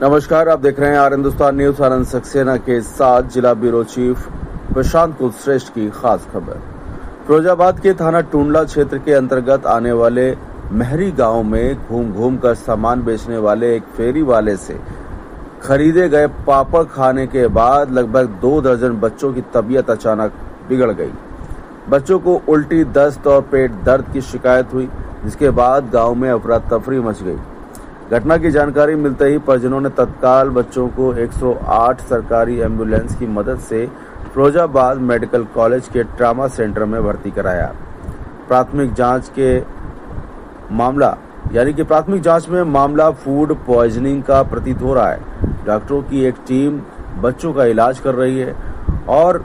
नमस्कार, आप देख रहे हैं आर हिंदुस्तान न्यूज। आनंद सक्सेना के साथ जिला ब्यूरो चीफ प्रशांत कुलश्रेष्ठ की खास खबर। फिरोजाबाद के थाना टूंडला क्षेत्र के अंतर्गत आने वाले महरी गांव में घूम घूम कर सामान बेचने वाले एक फेरी वाले से खरीदे गए पापड़ खाने के बाद लगभग 2 दर्जन बच्चों की तबीयत अचानक बिगड़ गई। बच्चों को उल्टी, दस्त और पेट दर्द की शिकायत हुई, जिसके बाद गांव में अफरा तफरी मच गई। घटना की जानकारी मिलते ही परिजनों ने तत्काल बच्चों को 108 सरकारी एम्बुलेंस की मदद से फिरोजाबाद मेडिकल कॉलेज के ट्रामा सेंटर में भर्ती कराया। प्राथमिक जांच में मामला फूड पॉइजनिंग का प्रतीत हो रहा है। डॉक्टरों की एक टीम बच्चों का इलाज कर रही है और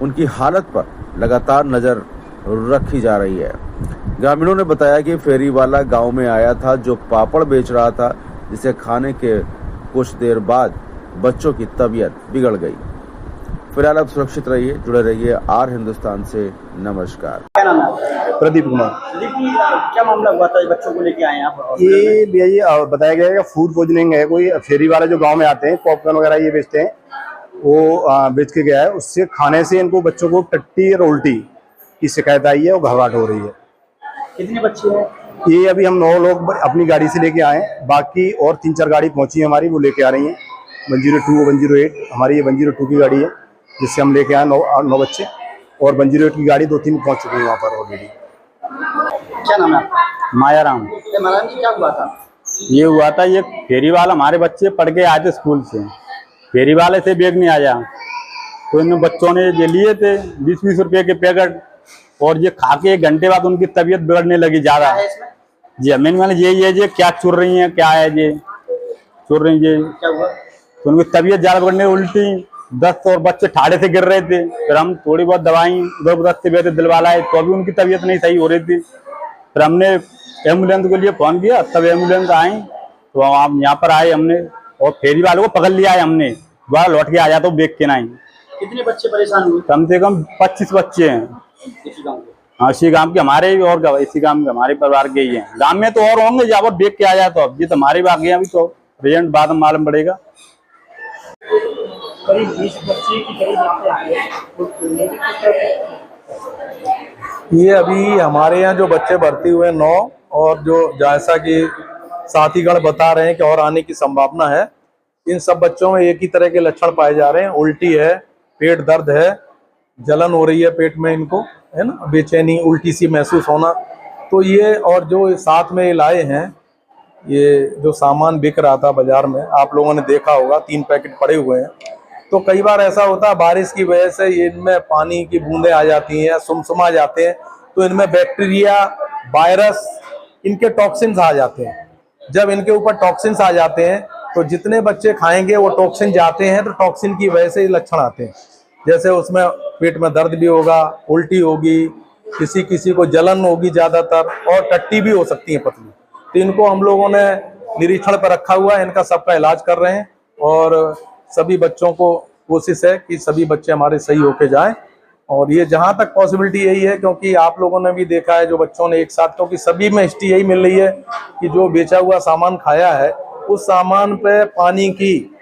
उनकी हालत पर लगातार नजर रखी जा रही है। ग्रामीणों ने बताया कि फेरी वाला गांव में आया था जो पापड़ बेच रहा था, जिसे खाने के कुछ देर बाद बच्चों की तबीयत बिगड़ गई। फिलहाल आप सुरक्षित रहिए, जुड़े रहिए आर हिंदुस्तान से। नमस्कार। क्या नाम है? प्रदीप कुमार। क्या मामला हुआ था, बच्चों को लेके आए हैं आप? ये भैया ये बताया गया है कि फूड पॉइजनिंग है। कोई फेरी वाले जो गांव में आते हैं पॉपकॉर्न वगैरह ये बेचते हैं, वो बेच के गया है। उससे खाने से इनको बच्चों को टट्टी और उल्टी की शिकायत आई है और घबराहट हो रही है। कितने बच्चे हैं? ये अभी हम 9 लोग अपनी गाड़ी से लेके आए हैं, बाकी और 3-4 गाड़ी पहुंची है हमारी, वो लेके आ रही हैं। 102 108 हमारी ये 102 की गाड़ी है, जिससे हम लेके आए 9 बच्चे, और 108 की गाड़ी 2-3 पहुंच चुकी है वहाँ पर ऑलरेडी। क्या नाम है? मायाराम। मायाराम जी, क्या हुआ था? ये हुआ था, ये फेरी वाला हमारे बच्चे पढ़ के आए थे स्कूल से, फेरी वाले से बैग नहीं आया तो इन बच्चों ने ये लिए थे 20-20 रुपए के पैकेट, और ये खा के 1 घंटे बाद उनकी तबीयत बिगड़ने लगी ज्यादा। जी मैंने ये क्या चुर रही है, क्या है ये चुर रही है, क्या हुआ? तो उनकी तबीयत ज्यादा बिगड़ने, उल्टी, दस्त, और बच्चे ठाड़े से गिर रहे थे। फिर हम थोड़ी बहुत दवाई उधर से बेटे दिलवाला है, तो अभी उनकी तबीयत नहीं सही हो रही थी। फिर हमने एम्बुलेंस के लिए फोन किया, तब एम्बुलेंस आई, तो हम यहाँ पर आए हमने, और फेरी वालों को पकड़ लिया है हमने, दोबारा लौट के आ जाता देख के नहीं। कितने बच्चे परेशान हुए? कम से कम 25 बच्चे हैं इसी गांव के? हाँ, इसी गांव के हमारे, और इसी गांव के हमारे परिवार के ही हैं। गांव में तो और होंगे, जब देख के आ जाए तो अब ये तो हमारे बाकी हैं, अभी तो रिजल्ट बाद में मालूम पड़ेगा। करीब 20 बच्चे की करीब यहाँ पे आए हैं। ये अभी हमारे यहाँ जो बच्चे भर्ती हुए 9, और जो जैसा कि साथीगण बता रहे हैं कि और आने की संभावना है, इन सब बच्चों में एक ही तरह के लक्षण पाए जा रहे हैं। उल्टी है, पेट दर्द है, जलन हो रही है पेट में, इनको है ना, बेचैनी, उल्टी सी महसूस होना। तो ये, और जो साथ में लाए हैं, ये जो सामान बिक रहा था बाजार में, आप लोगों ने देखा होगा 3 पैकेट पड़े हुए हैं। तो कई बार ऐसा होता है बारिश की वजह से इनमें पानी की बूंदें आ जाती हैं, सुमसुमा जाते हैं, तो इनमें बैक्टीरिया, वायरस, इनके टॉक्सिन्स आ जाते हैं। जब इनके ऊपर टॉक्सिन्स आ जाते हैं तो जितने बच्चे खाएंगे वो टॉक्सिन जाते हैं, तो टॉक्सिन की वजह से ये लक्षण आते हैं। जैसे उसमें पेट में दर्द भी होगा, उल्टी होगी, किसी को जलन होगी ज़्यादातर, और टट्टी भी हो सकती है पतली। तो इनको हम लोगों ने निरीक्षण पर रखा हुआ है, इनका सबका इलाज कर रहे हैं, और सभी बच्चों को कोशिश है कि सभी बच्चे हमारे सही होके जाएं। और ये जहां तक पॉसिबिलिटी यही है, क्योंकि आप लोगों ने भी देखा है जो बच्चों ने एक साथ, क्योंकि सभी में हिस्ट्री यही मिल रही है कि जो बेचा हुआ सामान खाया है उस सामान पे पानी की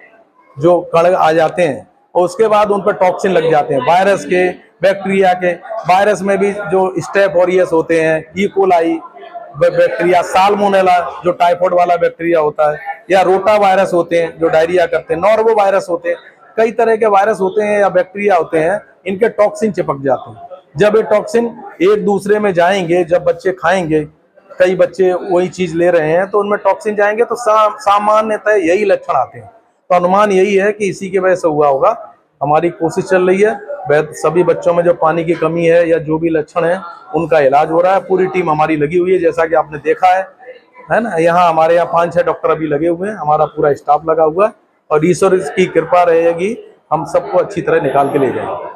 जो कण आ जाते हैं, और उसके बाद उन पर टॉक्सिन लग जाते हैं, वायरस के, बैक्टीरिया के। वायरस में भी जो स्टेफ ऑरियस होते हैं, ई कोलाई बैक्टीरिया, साल्मोनेला जो टाइफाइड वाला बैक्टीरिया होता है, या रोटा वायरस होते हैं जो डायरिया करते हैं, नॉर्वो वायरस होते हैं, कई तरह के वायरस होते हैं या बैक्टीरिया होते हैं, इनके टॉक्सिन चिपक जाते हैं। जब ये टॉक्सिन एक दूसरे में जाएंगे, जब बच्चे खाएंगे, कई बच्चे वही चीज ले रहे हैं, तो उनमें टॉक्सिन जाएंगे, तो सामान्यतः यही लक्षण आते हैं। तो अनुमान यही है कि इसी की वजह से हुआ होगा। हमारी कोशिश चल रही है, सभी बच्चों में जो पानी की कमी है या जो भी लक्षण है उनका इलाज हो रहा है। पूरी टीम हमारी लगी हुई है, जैसा कि आपने देखा है ना। यहाँ हमारे यहाँ 5-6 डॉक्टर अभी लगे हुए हैं, हमारा पूरा स्टाफ लगा हुआ है, और ईश्वर की कृपा रहेगी, हम सबको अच्छी तरह निकाल के ले जाएंगे।